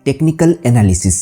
Technical analysis.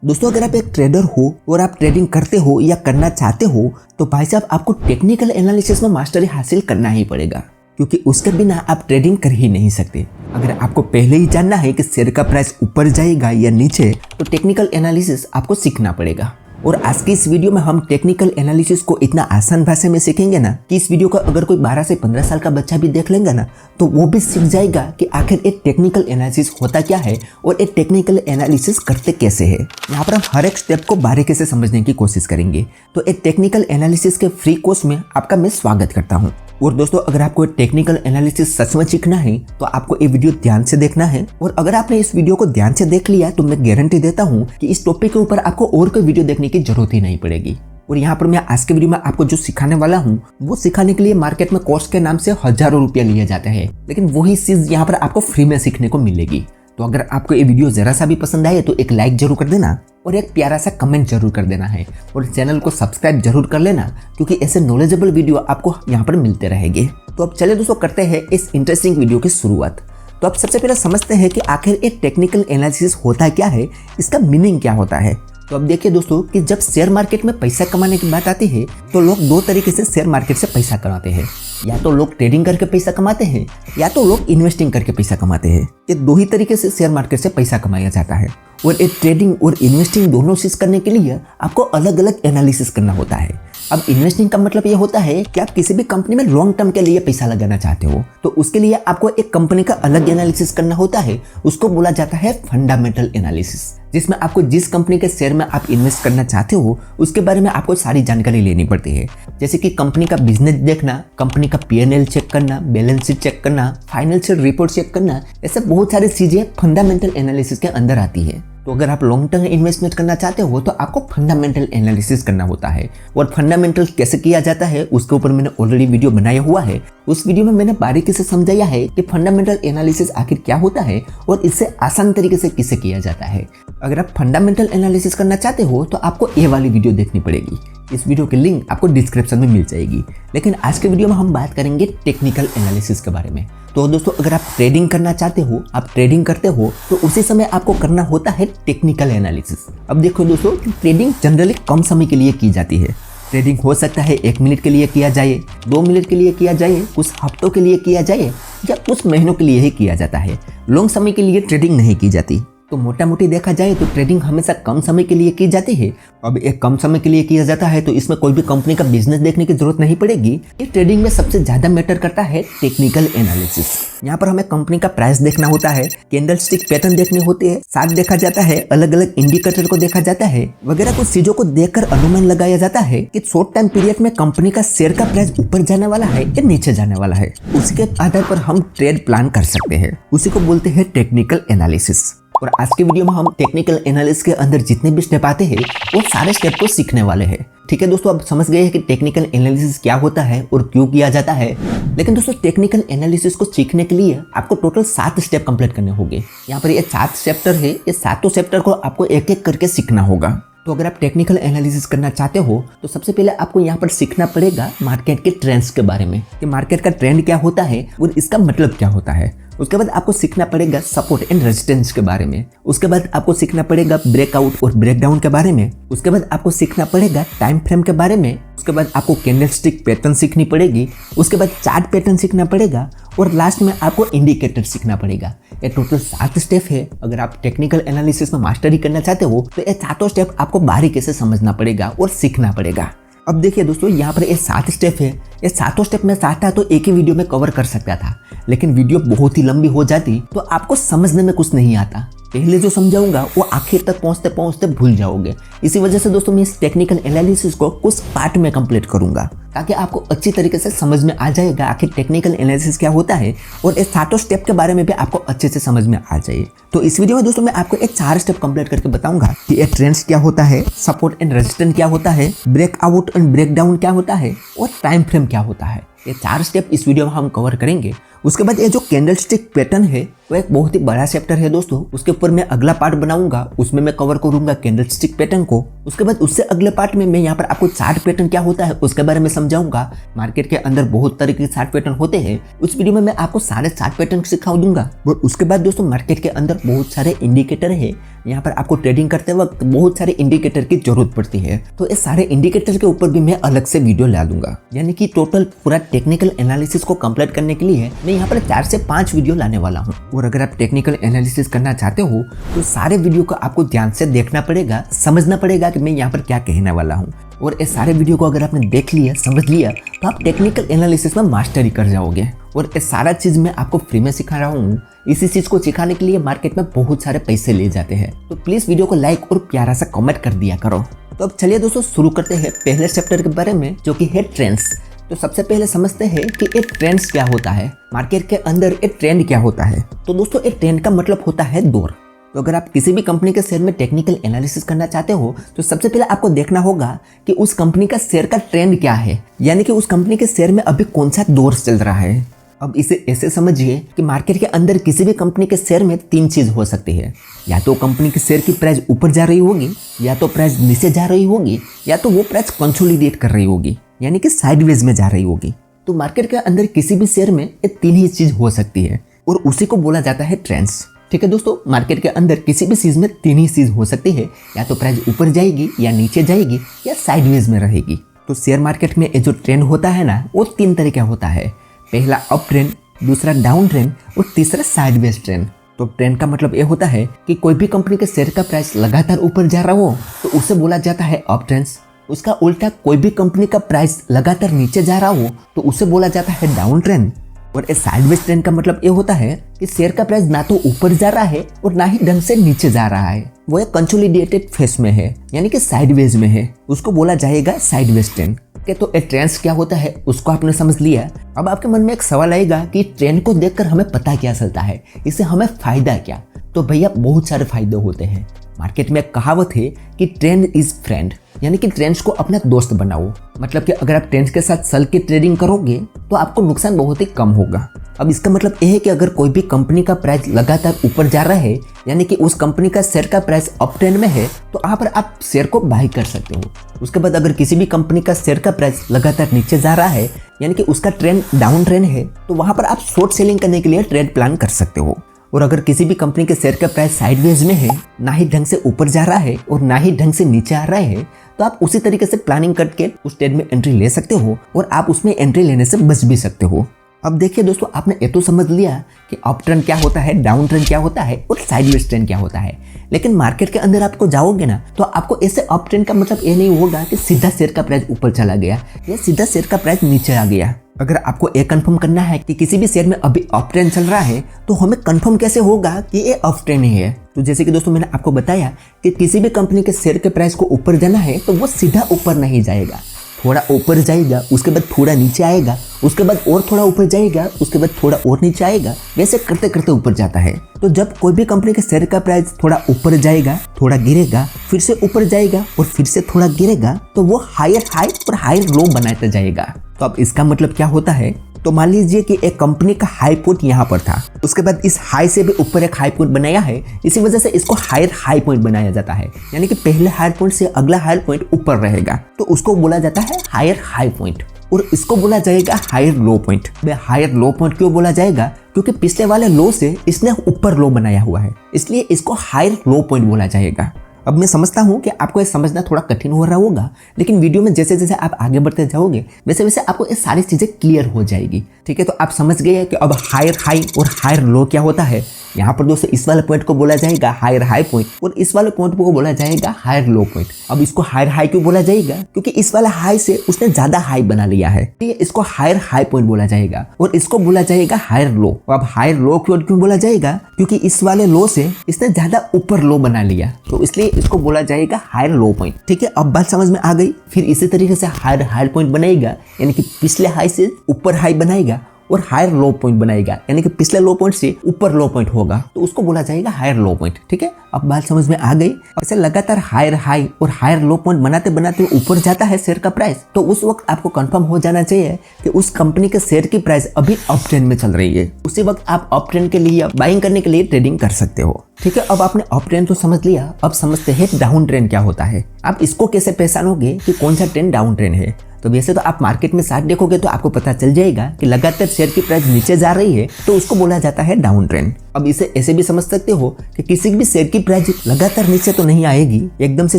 दोस्तों अगर आप एक ट्रेडर हो और आप ट्रेडिंग करते हो या करना चाहते हो तो भाई साहब आपको टेक्निकल एनालिसिस में मास्टरी हासिल करना ही पड़ेगा, क्योंकि उसके बिना आप ट्रेडिंग कर ही नहीं सकते। अगर आपको पहले ही जानना है कि शेयर का प्राइस ऊपर जाएगा या नीचे तो टेक्निकल एनालिसिस आपको सीखना पड़ेगा। और आज की इस वीडियो में हम टेक्निकल एनालिसिस को इतना आसान भाषा में सीखेंगे ना कि इस वीडियो को अगर कोई 12 से 15 साल का बच्चा भी देख लेगा ना तो वो भी सीख जाएगा कि आखिर एक टेक्निकल एनालिसिस होता क्या है और एक टेक्निकल एनालिसिस करते कैसे है। यहाँ पर हम हर एक स्टेप को बारीकी से समझने की कोशिश करेंगे। तो एक टेक्निकल एनालिसिस के फ्री कोर्स में आपका मैं स्वागत करता हूँ। और दोस्तों अगर आपको टेक्निकल एनालिसिस सच में सीखना है तो आपको ये वीडियो ध्यान से देखना है। और अगर आपने इस वीडियो को ध्यान से देख लिया तो मैं गारंटी देता हूँ कि इस टॉपिक के ऊपर आपको और कोई वीडियो देखने की जरूरत ही नहीं पड़ेगी। और यहाँ पर मैं आज के वीडियो में आपको जो सिखाने वाला हूँ वो सिखाने के लिए मार्केट में कोर्स के नाम से हजारों रुपया लिए जाते हैं, लेकिन वही चीज यहाँ पर आपको फ्री में सीखने को मिलेगी। तो अगर आपको ये वीडियो जरा सा भी पसंद आए तो एक लाइक जरूर कर देना और एक प्यारा सा कमेंट जरूर कर देना है और चैनल को सब्सक्राइब जरूर कर लेना, क्योंकि ऐसे नॉलेजेबल वीडियो आपको यहाँ पर मिलते रहेंगे। तो अब चलिए दोस्तों करते हैं इस इंटरेस्टिंग वीडियो की शुरुआत। तो अब सबसे पहले समझते हैं कि आखिर एक टेक्निकल एनालिसिस होता क्या है, इसका मीनिंग क्या होता है। तो अब देखिए दोस्तों कि जब शेयर मार्केट में पैसा कमाने की बात आती है तो लोग दो तरीके से शेयर मार्केट से पैसा कमाते हैं। या तो लोग ट्रेडिंग करके पैसा कमाते हैं या तो लोग इन्वेस्टिंग करके पैसा कमाते हैं। ये दो ही तरीके से शेयर मार्केट से पैसा कमाया जाता है। और एक ट्रेडिंग और इन्वेस्टिंग दोनों चीज करने के लिए आपको अलग अलग एनालिसिस करना होता है। अब इन्वेस्टिंग का मतलब ये होता है कि आप किसी भी कंपनी में लॉन्ग टर्म के लिए पैसा लगाना चाहते हो तो उसके लिए आपको एक कंपनी का अलग एनालिसिस करना होता है। उसको बोला जाता है फंडामेंटल एनालिसिस, जिसमें आपको जिस कंपनी के शेयर में आप इन्वेस्ट करना चाहते हो उसके बारे में आपको सारी जानकारी लेनी पड़ती है। जैसे कि कंपनी का बिजनेस देखना, कंपनी का P&L चेक करना, बैलेंस शीट चेक करना, फाइनेंशियल रिपोर्ट चेक करना, ऐसे बहुत सारी चीजें फंडामेंटल एनालिसिस के अंदर आती है। तो अगर आप लॉन्ग टर्म इन्वेस्टमेंट करना चाहते हो तो आपको फंडामेंटल एनालिसिस करना होता है। और फंडामेंटल कैसे किया जाता है उसके ऊपर मैंने ऑलरेडी वीडियो बनाया हुआ है। उस वीडियो में मैंने बारीकी से समझाया है कि फंडामेंटल एनालिसिस आखिर क्या होता है और इससे आसान तरीके से किसे किया जाता है। अगर आप फंडामेंटल एनालिसिस करना चाहते हो तो आपको ये वाली वीडियो देखनी पड़ेगी। इस वीडियो की लिंक आपको डिस्क्रिप्शन में मिल जाएगी। लेकिन आज के वीडियो में हम बात करेंगे टेक्निकल एनालिसिस के बारे में। तो दोस्तों अगर आप ट्रेडिंग करना चाहते हो, आप ट्रेडिंग करते हो तो उसी समय आपको करना होता है टेक्निकल एनालिसिस। अब देखो दोस्तों ट्रेडिंग जनरली कम समय के लिए की जाती है। ट्रेडिंग हो सकता है 1 मिनट के लिए किया जाए, 2 मिनट के लिए किया जाए, कुछ हफ्तों के लिए किया जाए या कुछ महीनों के लिए ही किया जाता है। लॉन्ग समय के लिए ट्रेडिंग नहीं की जाती। तो मोटा मोटी देखा जाए तो ट्रेडिंग हमेशा कम समय के लिए की जाती है। अब एक कम समय के लिए किया जाता है तो इसमें कोई भी कंपनी का बिजनेस देखने की जरूरत नहीं पड़ेगी। ये ट्रेडिंग में सबसे ज्यादा मैटर करता है टेक्निकल एनालिसिस। यहाँ पर हमें कंपनी का प्राइस देखना होता है, कैंडल स्टिक पैटर्न देखने होते हैं, साथ देखा जाता है, अलग अलग इंडिकेटर को देखा जाता है, वगैरह कुछ चीजों को देखकर अनुमान लगाया जाता है कि शॉर्ट टाइम पीरियड में कंपनी का शेयर का प्राइस ऊपर जाने वाला है या नीचे जाने वाला है। उसके आधार पर हम ट्रेड प्लान कर सकते हैं। उसी को बोलते हैं टेक्निकल एनालिसिस। और आज के वीडियो में हम टेक्निकल एनालिसिस के अंदर जितने भी स्टेप आते हैं वो सारे स्टेप को सीखने वाले हैं। ठीक है दोस्तों, अब समझ गए हैं कि टेक्निकल एनालिसिस क्या होता है और क्यों किया जाता है। लेकिन दोस्तों टेक्निकल एनालिसिस को सीखने के लिए आपको टोटल 7 स्टेप कंप्लीट करने होंगे। यहाँ पर ये 7 चैप्टर है, ये 7 चैप्टर को आपको एक एक करके सीखना होगा। तो अगर आप टेक्निकल एनालिसिस करना चाहते हो तो सबसे पहले आपको यहाँ पर सीखना पड़ेगा मार्केट के ट्रेंड्स के बारे में कि मार्केट का ट्रेंड क्या होता है और इसका मतलब क्या होता है। उसके बाद आपको सीखना पड़ेगा सपोर्ट एंड रेजिस्टेंस के बारे में। उसके बाद आपको सीखना पड़ेगा ब्रेकआउट और ब्रेकडाउन के बारे में। उसके बाद आपको सीखना पड़ेगा टाइम फ्रेम के बारे में। उसके बाद आपको कैंडलस्टिक पैटर्न सीखनी पड़ेगी। उसके बाद चार्ट पैटर्न सीखना पड़ेगा और लास्ट में आपको इंडिकेटर सीखना पड़ेगा। ये टोटल 7 स्टेप है। अगर आप टेक्निकल एनालिसिस में मास्टरी करना चाहते हो तो ये 7 स्टेप आपको बारीकी से समझना पड़ेगा और सीखना पड़ेगा। अब देखिए दोस्तों यहाँ पर ये 7 स्टेप है। ये 7 स्टेप मैं चाहता तो एक ही वीडियो में कवर कर सकता था, लेकिन वीडियो बहुत ही लंबी हो जाती तो आपको समझने में कुछ नहीं आता। पहले जो समझाऊंगा वो आखिर तक पहुंचते पहुंचते भूल जाओगे। इसी वजह से दोस्तों मैं इस टेक्निकल एनालिसिस को कुछ पार्ट में कंप्लीट करूंगा ताकि आपको अच्छी तरीके से समझ में आ जाएगा आखिर टेक्निकल एनालिसिस क्या होता है और इस 7 स्टेप के बारे में भी आपको अच्छे से समझ में आ जाए। तो इस वीडियो में दोस्तों मैं आपको एक 4 स्टेप कंप्लीट करके बताऊंगा कि ये ट्रेंड्स क्या होता है, सपोर्ट एंड रेजिस्टेंस क्या होता है, ब्रेकआउट एंड ब्रेकडाउन क्या होता है और टाइम फ्रेम क्या होता है। ये 4 स्टेप इस वीडियो में हम कवर करेंगे। उसके बाद ये जो कैंडलस्टिक पैटर्न है वो एक बहुत ही बड़ा चैप्टर है दोस्तों। उसके ऊपर मैं अगला पार्ट बनाऊंगा, उसमें मैं कवर करूंगा कैंडलस्टिक पैटर्न को। उसके बाद उससे अगले पार्ट में मैं यहाँ पर आपको चार्ट पैटर्न क्या होता है उसके बारे में समझाऊंगा। मार्केट के अंदर बहुत तरह के चार्ट पैटर्न होते हैं, उस वीडियो में मैं आपको सारे चार्ट पैटर्न सिखा दूंगा। और उसके बाद दोस्तों मार्केट के अंदर बहुत सारे इंडिकेटर है यहाँ पर आपको ट्रेडिंग करते वक्त बहुत सारे इंडिकेटर की जरूरत पड़ती है, तो इस सारे इंडिकेटर के ऊपर भी मैं अलग से वीडियो ला दूंगा। यानी कि टोटल पूरा टेक्निकल एनालिसिस को कंप्लीट करने के लिए मैं यहाँ पर 4 से 5 वीडियो लाने वाला हूँ। और अगर आप टेक्निकल एनालिसिस करना चाहते हो तो सारे वीडियो को आपको ध्यान से देखना पड़ेगा, समझना पड़ेगा कि मैं यहाँ पर क्या कहने वाला हूँ। और इस सारे वीडियो को अगर आपने देख लिया, समझ लिया, तो आप टेक्निकल एनालिसिस में मास्टरी कर जाओगे। और ये सारा चीज मैं आपको फ्री में सिखा रहा हूँ। इसी चीज को सिखाने के लिए मार्केट में बहुत सारे पैसे ले जाते हैं, तो प्लीज वीडियो को लाइक और प्यारा सा कमेंट कर दिया करो। तो अब चलिए दोस्तों शुरू करते हैं पहले चैप्टर के बारे में, जो कि है ट्रेंड्स। तो सबसे पहले समझते हैं कि एक ट्रेंड्स क्या होता है, मार्केट के अंदर एक ट्रेंड क्या होता है। तो दोस्तों एक ट्रेंड का मतलब होता है दौर। तो अगर आप किसी भी कंपनी के शेयर में टेक्निकल एनालिसिस करना चाहते हो तो सबसे पहले आपको देखना होगा कि उस कंपनी का शेयर का ट्रेंड क्या है, यानी कि उस कंपनी के शेयर में अभी कौन सा दौर चल रहा है। अब इसे ऐसे समझिए कि मार्केट के अंदर किसी भी कंपनी के शेयर में 3 चीज हो सकती है। या तो कंपनी के शेयर की प्राइस ऊपर जा रही होगी, या तो प्राइस नीचे जा रही होगी, या तो वो प्राइस कंसोलिडेट कर रही होगी, यानी कि साइडवेज में जा रही होगी। तो मार्केट के अंदर किसी भी शेयर में ये 3 ही चीज हो सकती है और उसी को बोला जाता है ट्रेंड्स। ठीक है दोस्तों, मार्केट के अंदर किसी भी चीज में 3 ही चीज हो सकती है, या तो प्राइस ऊपर जाएगी, या नीचे जाएगी, या साइडवेज में रहेगी। तो शेयर मार्केट में ये जो ट्रेंड होता है ना, वो 3 तरह का होता है। पहला अप ट्रेंड, दूसरा डाउन ट्रेंड और तीसरा साइडवेज ट्रेंड। तो ट्रेंड का मतलब ये होता है कि कोई भी कंपनी के शेयर का प्राइस लगातार ऊपर जा रहा हो तो उसे बोला जाता है अप ट्रेंड्स। उसका उल्टा कोई भी कंपनी का प्राइस लगातार नीचे जा रहा हो तो उसे बोला जाता है डाउन ट्रेंड। और इस साइडवेज ट्रेंड का मतलब ये होता है कि शेयर का प्राइस ना तो ऊपर जा रहा है और ना ही ढंग से नीचे जा रहा है, वो एक कंसोलिडेटेड फेस में है, यानी कि साइडवेज में है, उसको बोला जाएगा साइडवेज ट्रेंड। तो ये ट्रेंड्स क्या होता है उसको आपने समझ लिया। अब आपके मन में एक सवाल आएगा कि ट्रेंड को देखकर हमें पता क्या चलता है, इससे हमें फायदा क्या। तो भैया बहुत सारे फायदे होते हैं। मार्केट में एक कहावत है कि ट्रेंड इज फ्रेंड, यानी कि ट्रेंड्स को अपना दोस्त बनाओ। मतलब कि अगर आप ट्रेंड्स के साथ चल के ट्रेडिंग करोगे तो आपको नुकसान बहुत ही कम होगा। अब इसका मतलब यह है कि अगर कोई भी कंपनी का प्राइस लगातार ऊपर जा रहा है, यानी कि उस कंपनी का शेयर का प्राइस अप ट्रेंड में है, तो यहाँ पर आप शेयर को बाय कर सकते हो। उसके बाद अगर किसी भी कंपनी का शेयर का प्राइस लगातार नीचे जा रहा है, यानी कि उसका ट्रेंड डाउन ट्रेंड है, तो वहां पर आप शॉर्ट सेलिंग करने के लिए ट्रेड प्लान कर सकते हो। और अगर किसी भी कंपनी के शेयर का प्राइस साइडवेज में है, ना ही ढंग से ऊपर जा रहा है और ना ही ढंग से नीचे आ रहा है, तो आप उसी तरीके से प्लानिंग करके उस ट्रेड में एंट्री ले सकते हो और आप उसमें एंट्री लेने से बच भी सकते हो। अब देखिए दोस्तों, आपने ये तो समझ लिया कि अप ट्रेंड क्या होता है, डाउन ट्रेंड क्या होता है और साइडवेज ट्रेंड क्या होता है। लेकिन मार्केट के अंदर आपको जाओगे ना, तो आपको ऐसे अप ट्रेंड का मतलब ये नहीं होगा कि सीधा शेयर का प्राइस ऊपर चला गया या सीधा शेयर का प्राइस नीचे आ गया। अगर आपको ये कंफर्म करना है कि किसी भी शेयर में अभी अप ट्रेंड चल रहा है, तो हमें कंफर्म कैसे होगा कि ये अप ट्रेंड ही है। तो जैसे कि दोस्तों मैंने आपको बताया कि किसी भी कंपनी के शेयर के प्राइस को ऊपर जाना है तो वो सीधा ऊपर नहीं जाएगा, थोड़ा ऊपर जाएगा, उसके बाद थोड़ा नीचे आएगा, उसके बाद और थोड़ा ऊपर जाएगा, उसके बाद थोड़ा और नीचे आएगा, वैसे करते करते ऊपर जाता है। तो जब कोई भी कंपनी के शेयर का प्राइस थोड़ा ऊपर जाएगा, थोड़ा गिरेगा, फिर से ऊपर जाएगा और फिर से थोड़ा गिरेगा, तो वो हायर हाई और हायर लो बनाता जाएगा। तो अब इसका मतलब क्या होता है, तो मान लीजिए कि एक कंपनी का हाई पॉइंट यहाँ पर था, उसके बाद इस हाई से भी ऊपर एक हाई पॉइंट बनाया है, इसी वजह से इसको हायर हाई पॉइंट बनाया जाता है। यानी कि पहले हायर पॉइंट से अगला हायर पॉइंट ऊपर रहेगा, तो उसको बोला जाता है हायर हाई पॉइंट। और इसको बोला जाएगा higher low point. Higher low point क्यों बोला जाएगा, क्योंकि पिछले वाले लो से इसने ऊपर लो बनाया हुआ है, इसलिए इसको हायर लो पॉइंट बोला जाएगा। अब मैं समझता हूँ कि आपको ये समझना थोड़ा कठिन हो रहा होगा, लेकिन वीडियो में जैसे जैसे आप आगे बढ़ते जाओगे वैसे वैसे आपको ये सारी चीजें क्लियर हो जाएगी। ठीक है, तो आप समझ गए कि अब हायर हाई और हायर लो क्या होता है। यहाँ पर दोस्तों इस वाले पॉइंट को बोला जाएगा हायर हाई पॉइंट और इस वाले पॉइंट को बोला जाएगा हायर लो पॉइंट। अब इसको हायर हाई क्यों बोला जाएगा, क्योंकि इस वाला हाई से उसने ज्यादा हाई बना लिया है, ठीक है, इसको हायर हाई पॉइंट बोला जाएगा। और इसको बोला जाएगा हायर लो। अब हायर लो क्यों बोला जाएगा, क्योंकि इस वाले लो से इसने ज्यादा ऊपर लो बना लिया, तो इसलिए इसको बोला जाएगा हायर लो पॉइंट। ठीक है, अब बात समझ में आ गई। फिर इसी तरीके से हायर हायर पॉइंट बनेगा, यानी कि पिछले हाई से ऊपर हाई बनाएगा और हायर लो पॉइंट बनाएगा, यानी कि पिछले लो पॉइंट से ऊपर लो पॉइंट होगा, तो उसको बोला जाएगा हायर लो पॉइंट। ठीक है, अब बात समझ में आ गई। ऐसे लगातार हायर हाई और हायर लो पॉइंट बनाते बनाते ऊपर जाता है शेयर का प्राइस, तो उस वक्त आपको कंफर्म हो जाना चाहिए कि उस कंपनी के शेयर की प्राइस अभी अप ट्रेंड में चल रही है। उसी वक्त आप अप ट्रेंड के लिए बाइंग करने के लिए ट्रेडिंग कर सकते हो। ठीक है, अब आपने अप ट्रेंड तो समझ लिया, अब समझते हैं डाउन ट्रेंड क्या होता है। आप इसको कैसे पहचानोगे कि कौन सा ट्रेंड डाउन ट्रेंड है। तो वैसे तो आप मार्केट में चार्ट देखोगे तो आपको पता चल जाएगा कि लगातार शेयर की प्राइस नीचे जा रही है तो उसको बोला जाता है डाउन ट्रेंड। अब इसे ऐसे भी समझ सकते हो कि किसी भी शेयर की प्राइस लगातार नीचे तो नहीं आएगी, एकदम से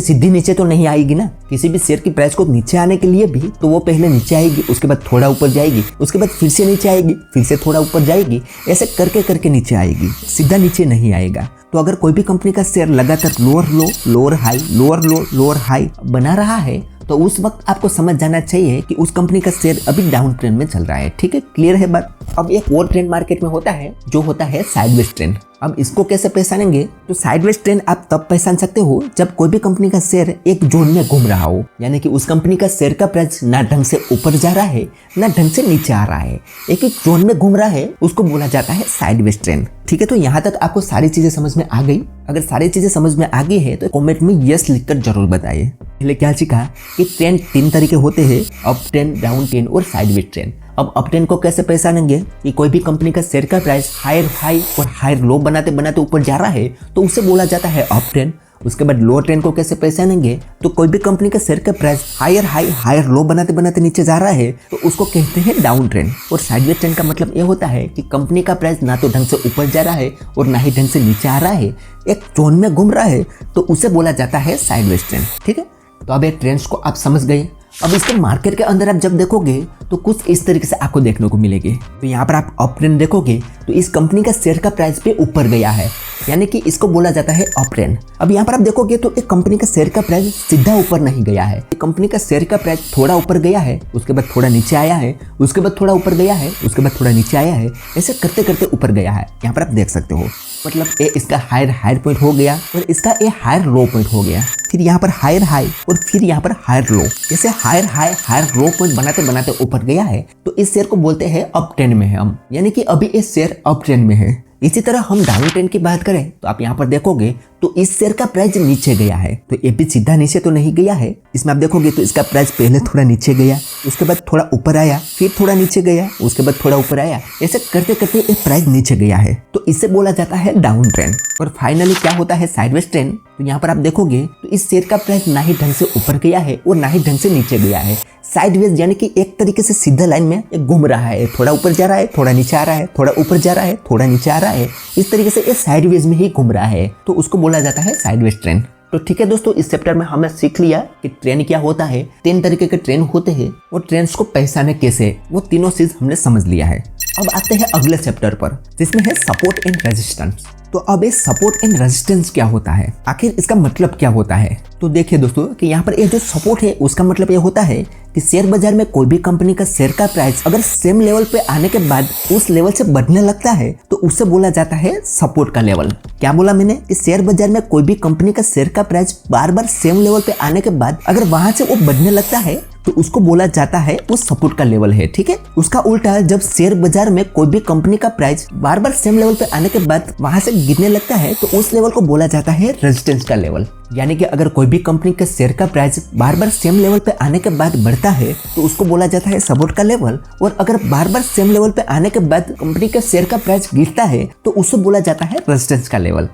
सीधी नीचे तो नहीं आएगी ना। किसी भी शेयर की प्राइस को नीचे आने के लिए भी तो वो पहले नीचे आएगी, उसके बाद थोड़ा ऊपर जाएगी, उसके बाद फिर से नीचे आएगी, फिर से थोड़ा ऊपर जाएगी, ऐसे करके करके नीचे आएगी, सीधा नीचे नहीं आएगा। तो अगर कोई भी कंपनी का शेयर लगातार लोअर लो, लोअर हाई, लोअर लो, लोअर हाई बना रहा है तो उस वक्त आपको समझ जाना चाहिए कि उस कंपनी का शेयर अभी डाउन ट्रेंड में चल रहा है। ठीक है, क्लियर है बात। अब एक और ट्रेंड मार्केट में होता है जो होता है साइडवेज ट्रेंड। अब इसको कैसे पहचानेंगे? तो साइडवेज ट्रेंड आप तब पहचान सकते हो जब कोई भी कंपनी का शेयर एक जोन में घूम रहा हो, यानी कि उस कंपनी का शेयर का प्राइस ना ढंग से ऊपर जा रहा है ना ढंग से नीचे आ रहा है, एक जोन में घूम रहा है, उसको बोला जाता है साइडवेज ट्रेंड। ठीक है, तो यहाँ तक आपको सारी चीजें समझ में आ गई? अगर सारी चीजें समझ में आ गई है तो कमेंट में यस लिखकर जरूर बताइए। पहले क्या सीखा कि ट्रेंड 3 तरीके होते हैं, अप ट्रेंड, डाउन ट्रेंड और साइडवेज ट्रेंड। अब अप ट्रेंड को कैसे पहचानेंगे कि कोई भी कंपनी का शेयर का प्राइस हायर हाई और हायर लो बनाते बनाते ऊपर जा रहा है तो उसे बोला जाता है अप ट्रेंड। उसके बाद लोअर ट्रेंड को कैसे पहचानेंगे? तो कोई भी कंपनी का शेयर का price higher high higher low बनाते बनाते नीचे जा रहा है तो उसको कहते हैं डाउन ट्रेंड। और साइडवेज ट्रेंड का मतलब ये होता है कि कंपनी का प्राइस ना तो ढंग से ऊपर जा रहा है और ना ही ढंग से नीचे आ रहा है, एक जोन में घूम रहा है, तो उसे बोला जाता है साइडवेज ट्रेंड। ठीक है, तो अब ये ट्रेंड्स को आप समझ गए। अब इसके मार्केट के अंदर आप जब देखोगे तो कुछ इस तरीके से आपको देखने को मिलेगी। तो यहाँ पर आप अप ट्रेंड देखोगे तो इस कंपनी का शेयर का प्राइस पे ऊपर गया है, यानी कि इसको बोला जाता है अप ट्रेंड। अब यहाँ पर आप देखोगे तो एक कंपनी का शेयर का प्राइस सीधा ऊपर नहीं गया है, कंपनी का शेयर का प्राइस थोड़ा ऊपर गया है, उसके बाद थोड़ा नीचे आया है, उसके बाद थोड़ा ऊपर गया है, उसके बाद थोड़ा नीचे आया है, ऐसे करते करते ऊपर गया है। यहाँ पर आप देख सकते हो, मतलब ए इसका हायर पॉइंट हो गया और इसका ए हायर लो पॉइंट हो गया, फिर यहाँ पर हायर हाई और फिर यहाँ पर हायर लो, जैसे higher high higher low point बनाते बनाते ऊपर गया है तो इस शेयर को बोलते हैं अप ट्रेंड में है हम, यानी कि अभी ये शेयर अप ट्रेंड में है। इसी तरह हम डाउन ट्रेंड की बात करें तो आप यहाँ पर देखोगे तो इस शेयर का प्राइस नीचे गया है, तो ये भी सीधा नीचे तो नहीं गया है। इसमें आप देखोगे तो इसका प्राइस पहले थोड़ा नीचे गया, उसके बाद थोड़ा ऊपर आया, फिर थोड़ा नीचे गया, उसके बाद थोड़ा ऊपर आया, ऐसे करते करते ये प्राइस नीचे गया है, तो इसे बोला जाता है डाउन ट्रेंड। और फाइनली क्या होता है साइडवेज ट्रेंड। तो यहाँ पर आप देखोगे तो इस शेयर का प्राइस ना ही ढंग से ऊपर गया है और ना ही ढंग से नीचे गया है, साइडवेज, यानी कि एक तरीके से सीधा लाइन में घूम रहा है, थोड़ा ऊपर जा रहा है, थोड़ा नीचे आ रहा है, थोड़ा ऊपर जा रहा है, थोड़ा नीचे आ रहा है, इस तरीके से ये साइडवेज में ही घूम रहा है, तो उसको बोला जाता है साइडवेज ट्रेंड। तो ठीक है दोस्तों, इस चैप्टर में हमने सीख लिया कि ट्रेंड क्या होता है, 3 तरीके के ट्रेंड होते हैं और ट्रेंड्स को पहचाने कैसे, वो तीनों चीज हमने समझ लिया है। अब आते हैं अगले चैप्टर पर जिसमें है सपोर्ट एंड रेजिस्टेंस। तो अब ये सपोर्ट एंड रेजिस्टेंस क्या होता है, आखिर इसका मतलब क्या होता है? तो देखिए दोस्तों कि यहाँ पर ये जो सपोर्ट है उसका मतलब ये होता है कि शेयर बाजार में कोई भी कंपनी का शेयर का प्राइस अगर सेम लेवल पे आने के बाद उस लेवल से बढ़ने लगता है तो उसे बोला जाता है सपोर्ट का लेवल। क्या बोला मैंने? कि शेयर बाजार में कोई भी कंपनी का शेयर का प्राइस बार बार सेम लेवल पे आने के बाद अगर वहां से वो बढ़ने लगता है तो उसको बोला जाता है वो सपोर्ट का लेवल है। ठीक है, उसका उल्टा जब शेयर बाजार में कोई भी कंपनी का प्राइस बार बार सेम लेवल पे आने के बाद वहां से गिरने लगता है तो उस लेवल को बोला जाता है रेजिस्टेंस का लेवल। यानी कि अगर कोई भी कंपनी का शेयर का प्राइस बार बार सेम लेवल पे आने के बाद बढ़ता है तो उसको बोला जाता है सपोर्ट का लेवल, और अगर बार बार सेम लेवल पे आने के बाद कंपनी का शेयर का प्राइस गिरता है तो उसको बोला जाता है रेजिस्टेंस का लेवल।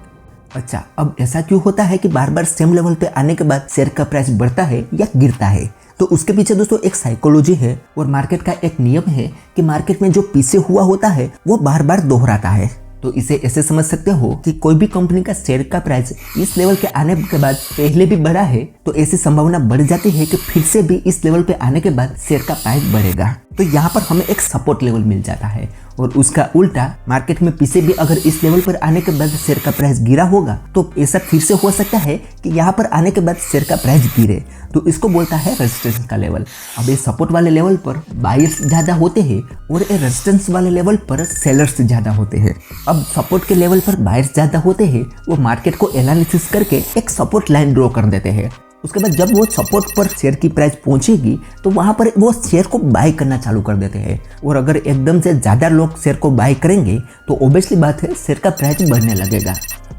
अच्छा, अब ऐसा क्यों होता है कि बार बार सेम लेवल पे आने के बाद शेयर का प्राइस बढ़ता है या गिरता है? तो उसके पीछे दोस्तों एक साइकोलॉजी है और मार्केट का एक नियम है कि मार्केट में जो पीछे हुआ होता है वो बार बार दोहराता है। तो इसे ऐसे समझ सकते हो कि कोई भी कंपनी का शेयर का प्राइस इस लेवल के आने के बाद पहले भी बढ़ा है तो ऐसी संभावना बढ़ जाती है कि फिर से भी इस लेवल पे आने के बाद शेयर का प्राइस बढ़ेगा। तो यहाँ पर हमें एक सपोर्ट लेवल मिल जाता है, और उसका उल्टा मार्केट में पीछे भी अगर इस लेवल पर आने के बाद शेयर का प्राइस गिरा होगा तो ऐसा फिर से हो सकता है कि यहाँ पर आने के बाद शेयर का प्राइस गिरे, तो इसको बोलता है रेजिस्टेंस का लेवल। अब ये सपोर्ट वाले लेवल पर बायर्स ज्यादा होते हैं और ये रेजिस्टेंस वाले लेवल पर सेलर्स ज्यादा होते हैं। अब सपोर्ट के लेवल पर बायर्स ज्यादा होते हैं, वो मार्केट को एनालिसिस करके एक सपोर्ट लाइन ड्रॉ कर देते हैं। उसके बाद जब वो सपोर्ट पर शेयर की प्राइस पहुंचेगी तो वहां पर वो शेयर को बाय करना चालू कर देते हैं, और अगर एकदम से ज्यादा लोग शेयर को बाय करेंगे तो ऑब्वियसली बात है शेयर का प्राइस बढ़ने लगेगा।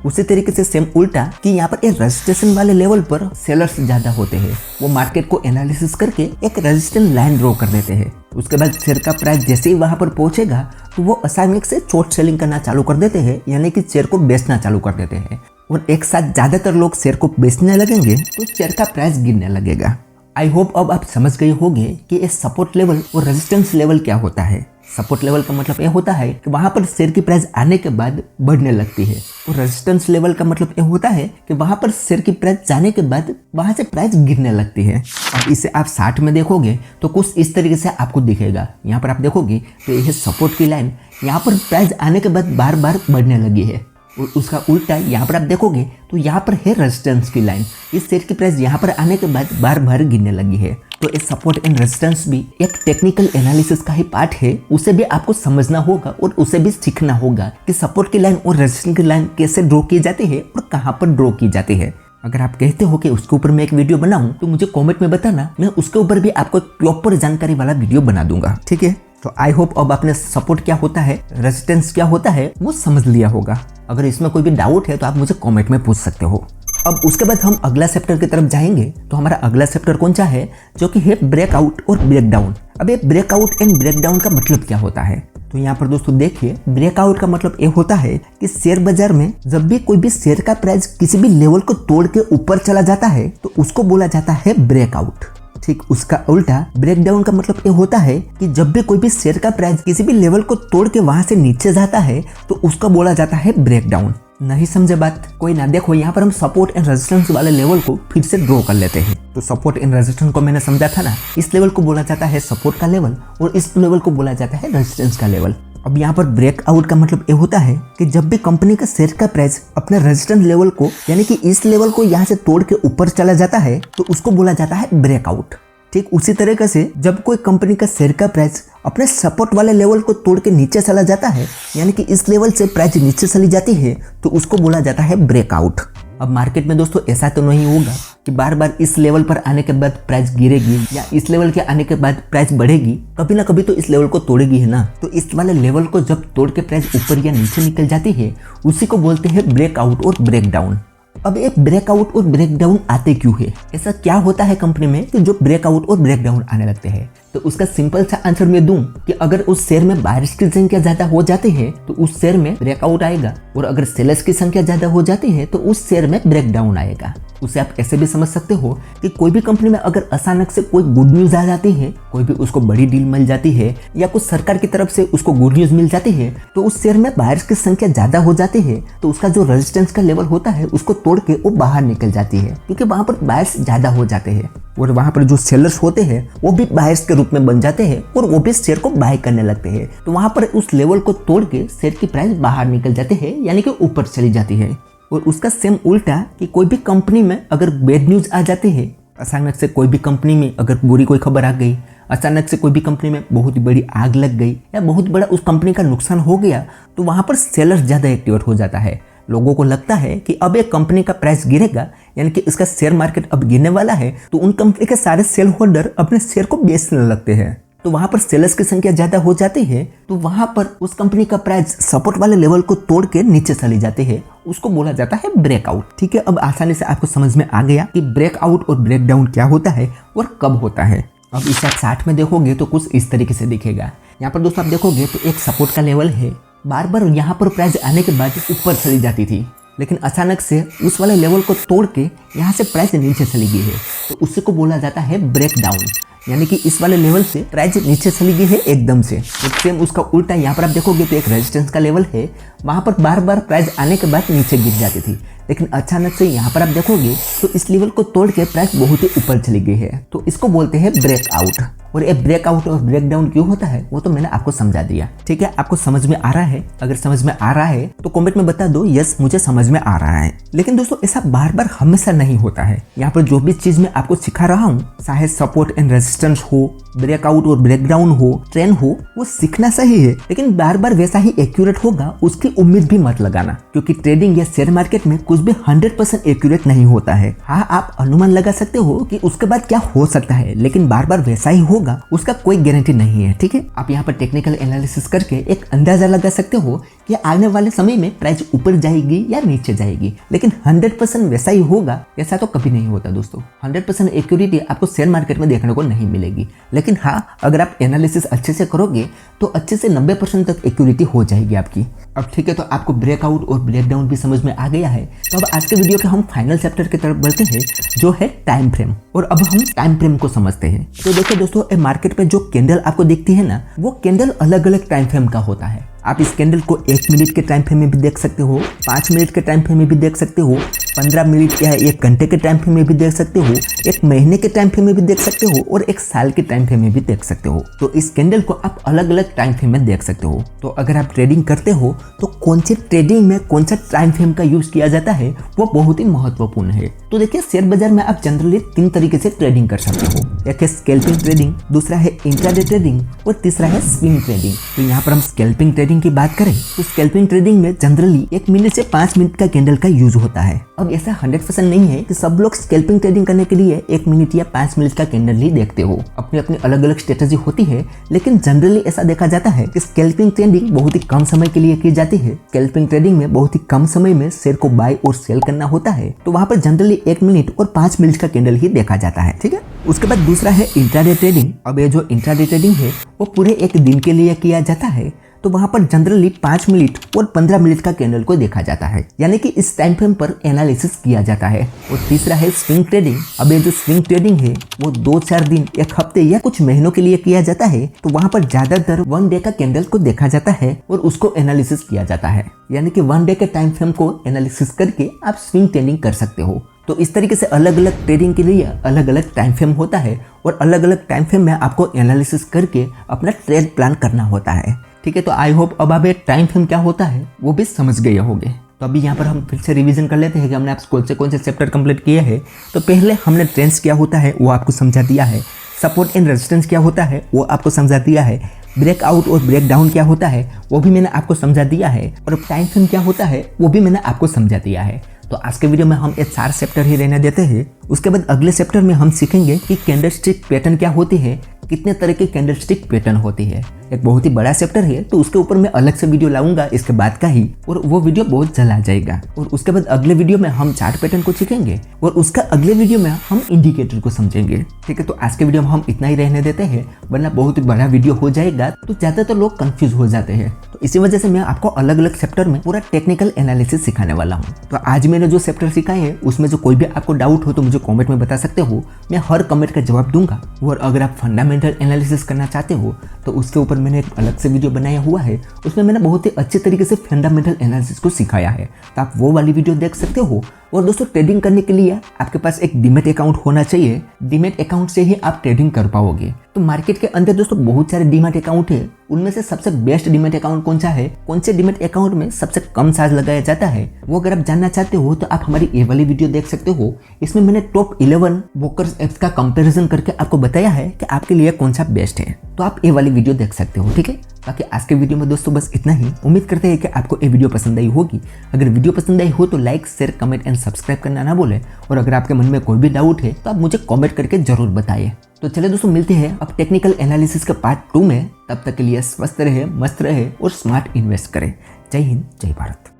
उसी तरीके से सेम उल्टा कि यहाँ पर एक रेजिस्टेंस वाले लेवल पर सेलर्स ज्यादा होते हैं, वो मार्केट को एनालिसिस करके एक रेजिस्टेंस लाइन ड्रॉ कर देते हैं। उसके बाद शेयर का प्राइस जैसे ही वहां पर पहुंचेगा तो वो अचानक से शॉर्ट सेलिंग करना चालू कर देते हैं, यानी कि शेयर को बेचना चालू कर देते हैं, और एक साथ ज्यादातर लोग शेयर को बेचने लगेंगे तो शेयर का प्राइस गिरने लगेगा। आई होप अब आप समझ गए होंगे कि ये सपोर्ट लेवल और रेजिस्टेंस लेवल क्या होता है। सपोर्ट लेवल का मतलब ये होता है कि वहां पर शेयर की प्राइस आने के बाद बढ़ने लगती है, और रेजिस्टेंस लेवल का मतलब ये होता है कि वहां पर शेयर की प्राइस जाने के बाद वहां से प्राइस गिरने लगती है। अब इसे आप चार्ट में देखोगे तो कुछ इस तरीके से आपको दिखेगा। यहाँ पर आप देखोगे तो यह सपोर्ट की लाइन यहाँ पर प्राइस आने के बाद बार बार बढ़ने लगी है, और उसका उल्टा यहाँ पर आप देखोगे तो यहाँ पर है रेजिस्टेंस की लाइन। इस शेयर की प्राइस यहाँ पर आने के बाद बार बार गिरने लगी है। तो ये सपोर्ट एंड रेजिस्टेंस भी एक टेक्निकल एनालिसिस का ही पार्ट है, उसे भी आपको समझना होगा और उसे भी सीखना होगा कि सपोर्ट की लाइन और रेजिस्टेंस की लाइन कैसे ड्रॉ की जाती है और कहाँ पर ड्रॉ की जाती है। अगर आप कहते हो कि उसके ऊपर मैं एक वीडियो बनाऊं तो मुझे कमेंट में बताना, मैं उसके ऊपर भी आपको प्रॉपर जानकारी वाला वीडियो बना दूंगा, ठीक है। तो आई होप अब आपने सपोर्ट क्या होता है, रेजिस्टेंस क्या होता है वो समझ लिया होगा। अगर इसमें कोई भी डाउट है तो आप मुझे कमेंट में पूछ सकते हो। अब उसके बाद हम अगला चैप्टर की तरफ जाएंगे। तो हमारा अगला चैप्टर कौन सा है, जो कि है ब्रेकआउट और ब्रेकडाउन। अब ये ब्रेकआउट एंड ब्रेकडाउन का मतलब क्या होता है, तो यहाँ पर दोस्तों देखिए, ब्रेकआउट का मतलब ये होता है कि शेयर बाजार में जब भी कोई भी शेयर का प्राइस किसी भी लेवल को तोड़ के ऊपर चला जाता है तो उसको बोला जाता है ब्रेकआउट। ठीक उसका उल्टा ब्रेकडाउन का मतलब ये होता है कि जब भी कोई भी शेयर का प्राइस किसी भी लेवल को तोड़ के वहां से नीचे जाता है तो उसको बोला जाता है ब्रेकडाउन। नहीं समझे बात, कोई ना। देखो यहाँ पर हम सपोर्ट एंड रेजिस्टेंस वाले लेवल को फिर से ड्रॉ कर लेते हैं। तो सपोर्ट एंड रेजिस्टेंस को मैंने समझा था ना, इस लेवल को बोला जाता है सपोर्ट का लेवल और इस लेवल को बोला जाता है रेजिस्टेंस का लेवल। अब यहाँ पर ब्रेकआउट का मतलब ये होता है कि जब भी कंपनी का शेयर का प्राइस अपने रेजिस्टेंस लेवल को यानी कि इस लेवल को यहाँ से तोड़ के ऊपर चला जाता है तो उसको बोला जाता है ब्रेकआउट। ठीक उसी तरीके से जब कोई कंपनी का शेयर का प्राइस अपने सपोर्ट वाले लेवल को तोड़ के नीचे चला जाता है यानी कि इस लेवल से प्राइस नीचे चली जाती है तो उसको बोला जाता है ब्रेकआउट। अब मार्केट में दोस्तों ऐसा तो नहीं होगा कि बार बार इस लेवल पर आने के बाद प्राइस गिरेगी या इस लेवल के आने के बाद प्राइस बढ़ेगी, कभी ना कभी तो इस लेवल को तोड़ेगी है ना। तो इस वाले लेवल को जब तोड़ के प्राइस ऊपर या नीचे निकल जाती है उसी को बोलते हैं ब्रेकआउट और ब्रेकडाउन। अब ये ब्रेकआउट और ब्रेकडाउन आते क्यों है, ऐसा क्या होता है कंपनी में कि जो ब्रेकआउट और ब्रेकडाउन आने लगते हैं। तो उसका सिंपल सा आंसर मैं दूं कि अगर उस शेयर में बायर्स की संख्या ज्यादा हो जाती है तो उस शेयर में ब्रेकआउट आएगा, और अगर सेलर्स की संख्या ज्यादा हो जाती है तो उस शेयर में ब्रेकडाउन आएगा। उसे आप ऐसे भी समझ सकते हो कि कोई भी कंपनी में अगर अचानक से कोई गुड न्यूज आ जाती है, कोई भी उसको बड़ी डील मिल जाती है या कुछ सरकार की तरफ से उसको गुड न्यूज मिल जाती है तो उस शेयर में बायर्स की संख्या ज्यादा हो जाती है तो उसका जो रेजिस्टेंस का लेवल होता है उसको तोड़ के वो बाहर निकल जाती है, क्योंकि वहां पर बायर्स ज्यादा हो जाते हैं और वहां पर जो सेलर्स होते हैं वो भी बायर्स के रूप में बन जाते हैं और वो भी शेयर को बाय करने लगते हैं। तो वहां पर उस लेवल को तोड़ के शेयर की प्राइस बाहर निकल जाते हैं यानी कि ऊपर चली जाती है। और उसका सेम उल्टा कि कोई भी कंपनी में अगर बैड न्यूज आ जाती है, अचानक से कोई भी कंपनी में अगर बुरी कोई खबर आ गई, अचानक से कोई भी कंपनी में बहुत बड़ी आग लग गई या बहुत बड़ा उस कंपनी का नुकसान हो गया तो वहां पर सेलर्स ज्यादा एक्टिवेट हो जाता है। लोगों को लगता है कि अब एक कंपनी का प्राइस गिरेगा यानी कि इसका शेयर मार्केट अब गिरने वाला है, तो उन कंपनी के सारे शेयर होल्डर अपने शेयर को बेचने लगते हैं। तो वहां पर सेलर्स की संख्या ज्यादा हो जाती है तो वहां पर उस कंपनी का प्राइस सपोर्ट वाले लेवल को तोड़ के नीचे चली जाती है, उसको बोला जाता है ब्रेकआउट। ठीक है, अब आसानी से आपको समझ में आ गया कि ब्रेकआउट और ब्रेकडाउन क्या होता है और कब होता है। अब इसे आप चार्ट में देखोगे तो कुछ इस तरीके से दिखेगा। यहाँ पर दोस्तों आप देखोगे तो एक सपोर्ट का लेवल है, बार बार यहाँ पर प्राइस आने के बाद ऊपर चली जाती थी, लेकिन अचानक से उस वाले लेवल को तोड़ के यहाँ से प्राइस नीचे चली गई है तो उसी को बोला जाता है ब्रेकडाउन, यानी कि इस वाले लेवल से प्राइस नीचे चली गई है एकदम से। सेम उसका उल्टा यहाँ पर आप देखोगे तो एक रेजिस्टेंस का लेवल है, वहां पर बार बार प्राइस आने के बाद नीचे गिर जाती थी, लेकिन अचानक से यहाँ पर आप देखोगे तो इस लेवल को तोड़ के प्राइस बहुत ही ऊपर चली गई है, तो इसको बोलते हैं ब्रेकआउट। और ये ब्रेकआउट और ब्रेकडाउन क्यों होता है वो तो मैंने आपको समझा दिया। ठीक है, आपको समझ में आ रहा है? अगर समझ में आ रहा है तो कमेंट में बता दो यस मुझे समझ में आ रहा है। लेकिन दोस्तों ऐसा बार बार हमेशा नहीं होता है। यहाँ पर जो भी चीज मैं आपको सिखा रहा हूँ, चाहे सपोर्ट एंड रेजिस्टेंस हो, ब्रेकआउट और ब्रेकडाउन हो, ट्रेंड हो, वो सीखना सही है, लेकिन बार बार वैसा ही एक्यूरेट होगा उसकी उम्मीद भी मत लगाना, क्योंकि ट्रेडिंग या शेयर मार्केट में कुछ भी 100% एक्यूरेट नहीं होता है। हाँ, आप अनुमान लगा सकते हो कि उसके बाद क्या हो सकता है, लेकिन बार बार वैसा ही होगा उसका कोई गारंटी नहीं है। ठीक है, आप यहाँ पर टेक्निकल एनालिसिस करके एक अंदाजा लगा सकते हो कि आने वाले समय में प्राइस ऊपर जाएगी या नीचे जाएगी, लेकिन 100% वैसा ही होगा ऐसा तो कभी नहीं होता दोस्तों। 100% एक्यूरेटी आपको शेयर मार्केट में देखने को नहीं नहीं मिलेगी। लेकिन हाँ, अगर आप एनालिसिस अच्छे से करोगे तो अच्छे से 90% तक एक्यूरेटी हो जाएगी आपकी। अब ठीक है, तो आपको ब्रेकआउट और ब्रेकडाउन भी समझ में आ गया है। तो अब आज के वीडियो के हम फाइनल चैप्टर की तरफ बढ़ते हैं, जो है टाइम फ्रेम। और अब हम टाइम फ्रेम को समझते हैं। तो देखो दोस्तों, मार्केट पे जो कैंडल आपको दिखती है ना, वो कैंडल अलग अलग टाइम फ्रेम का होता है। आप इस कैंडल को 1 मिनट के टाइम फ्रेम में भी देख सकते हो, 5 मिनट के टाइम फ्रेम में भी देख सकते हो, 15 मिनट या 1 घंटे के टाइम फ्रेम में भी देख सकते हो, 1 महीने के टाइम फ्रेम में भी देख सकते हो और 1 साल के टाइम फ्रेम में भी देख सकते हो। तो इस कैंडल को आप अलग अलग टाइम फ्रेम में देख सकते हो। तो अगर आप ट्रेडिंग करते हो तो कौन सी ट्रेडिंग में कौन सा टाइम फ्रेम का यूज किया जाता है वो बहुत ही महत्वपूर्ण है। तो देखिए, शेयर बाजार में आप जनरली 3 तरीके से ट्रेडिंग कर सकते हो। एक है स्कैल्पिंग ट्रेडिंग, दूसरा है इंट्राडे ट्रेडिंग और तीसरा है स्विंग ट्रेडिंग। तो यहाँ पर हम स्कैल्पिंग ट्रेडिंग की बात करें तो स्कैल्पिंग ट्रेडिंग में जनरली 1 मिनट से 5 मिनट का कैंडल का यूज होता है। अब ऐसा 100% नहीं है कि सब लोग स्कैल्पिंग ट्रेडिंग करने के लिए 1 मिनट या 5 मिनट का कैंडल ही देखते हो। अपनी अपनी अलग अलग स्ट्रेटेजी होती है, लेकिन जनरली ऐसा देखा जाता है कि स्कैल्पिंग ट्रेडिंग बहुत ही कम समय के लिए की जाती है। स्कैल्पिंग ट्रेडिंग में बहुत ही कम समय में शेयर को बाय और सेल करना होता है। तो वहां पर जनरली 1 मिनट और 5 मिनट का कैंडल ही देखा जाता है। ठीक है, उसके बाद दूसरा है इंट्राडे ट्रेडिंग। अब ये जो इंट्राडे ट्रेडिंग है वो पूरे 1 दिन के लिए किया जाता है। तो वहां पर जनरली 5 मिनट और 15 मिनट का कैंडल को देखा जाता है, यानी कि इस टाइम फ्रेम पर एनालिसिस किया जाता है। और तीसरा है स्विंग ट्रेडिंग। अब ये जो स्विंग ट्रेडिंग है वो 2-4 दिन, 1 हफ्ते या कुछ महीनों के लिए किया जाता है। तो वहां पर ज्यादातर 1 डे का कैंडल को देखा जाता है और उसको एनालिसिस किया जाता है, यानी कि 1 डे के टाइम फ्रेम को एनालिसिस करके आप स्विंग ट्रेडिंग कर सकते हो। तो इस तरीके से अलग अलग ट्रेडिंग के लिए अलग अलग टाइम फ्रेम होता है और अलग अलग टाइम फ्रेम में आपको एनालिसिस करके अपना ट्रेड प्लान करना होता है। ठीक है, तो आई होप अब आप टाइम फ्रेम क्या होता है वो भी समझ गए होंगे। तो अभी यहाँ पर हम फिर से रिवीजन कर लेते हैं कि हमने आप कौन से चैप्टर कंप्लीट किए हैं। तो पहले हमने ट्रेंड्स क्या होता है वो आपको समझा दिया है, सपोर्ट एंड रेजिस्टेंस क्या होता है वो आपको समझा दिया है, ब्रेकआउट और ब्रेकडाउन क्या होता है वो भी मैंने आपको समझा दिया है, और टाइम फ्रेम क्या होता है वो भी मैंने आपको समझा दिया है। तो आज के वीडियो में हम ये 4 चैप्टर ही रहने देते हैं। उसके बाद अगले चैप्टर में हम सीखेंगे कि कैंडलस्टिक पैटर्न क्या होती है, कितने तरह के कैंडलस्टिक पैटर्न होती है। एक बहुत ही बड़ा चैप्टर है, तो उसके ऊपर मैं अलग से वीडियो लाऊंगा इसके बाद का ही, और वो वीडियो बहुत जल्द आ जाएगा। और उसके बाद अगले वीडियो में हम चार्ट पैटर्न को सीखेंगे और उसका अगले वीडियो में हम इंडिकेटर को समझेंगे। ठीक है, तो आज के वीडियो में हम इतना ही रहने देते हैं, वरना बहुत ही बड़ा वीडियो हो जाएगा तो ज्यादातर लोग कंफ्यूज हो जाते हैं। तो इसी वजह से मैं आपको अलग अलग चैप्टर में पूरा टेक्निकल एनालिसिस सिखाने वाला हूँ। तो आज मैंने जो चैप्टर सिखाए हैं उसमें जो कोई भी आपको डाउट हो तो मुझे कमेंट में बता सकते हो, मैं हर कमेंट का जवाब दूंगा। और अगर आप फंडामेंटल एनालिसिस करना चाहते हो तो उसके ऊपर मैंने एक अलग से वीडियो बनाया हुआ है, उसमें मैंने बहुत ही अच्छे तरीके से फंडामेंटल एनालिसिस को सिखाया है, तो आप वो वाली वीडियो देख सकते हो। और दोस्तों, ट्रेडिंग करने के लिए आपके पास एक डीमैट अकाउंट होना चाहिए। डीमैट अकाउंट से ही आप ट्रेडिंग कर पाओगे। तो मार्केट के अंदर दोस्तों बहुत सारे डीमैट अकाउंट है, उनमें से सबसे बेस्ट डीमैट अकाउंट कौन सा है, कौन से डीमैट अकाउंट में सबसे कम चार्ज लगाया जाता है, वो अगर आप जानना चाहते हो तो आप हमारी ये वाली वीडियो देख सकते हो। इसमें मैंने टॉप 11 ब्रोकर्स ऐप्स का कंपैरिजन करके आपको बताया है कि आपके लिए कौन सा बेस्ट है, तो आप ये वाली वीडियो देख सकते हो। ठीक है, बाकी आज के वीडियो में दोस्तों बस इतना ही। उम्मीद करते हैं कि आपको ये वीडियो पसंद आई होगी। अगर वीडियो पसंद आई हो तो like, share, comment and subscribe करना ना भूलें। और अगर आपके मन में कोई भी डाउट है तो आप मुझे कमेंट करके जरूर बताइए। तो चलिए दोस्तों, मिलते हैं अब टेक्निकल एनालिसिस के पार्ट 2 में। तब तक के लिए स्वस्थ रहे, मस्त रहे और स्मार्ट इन्वेस्ट करें। जय हिंद, जय भारत।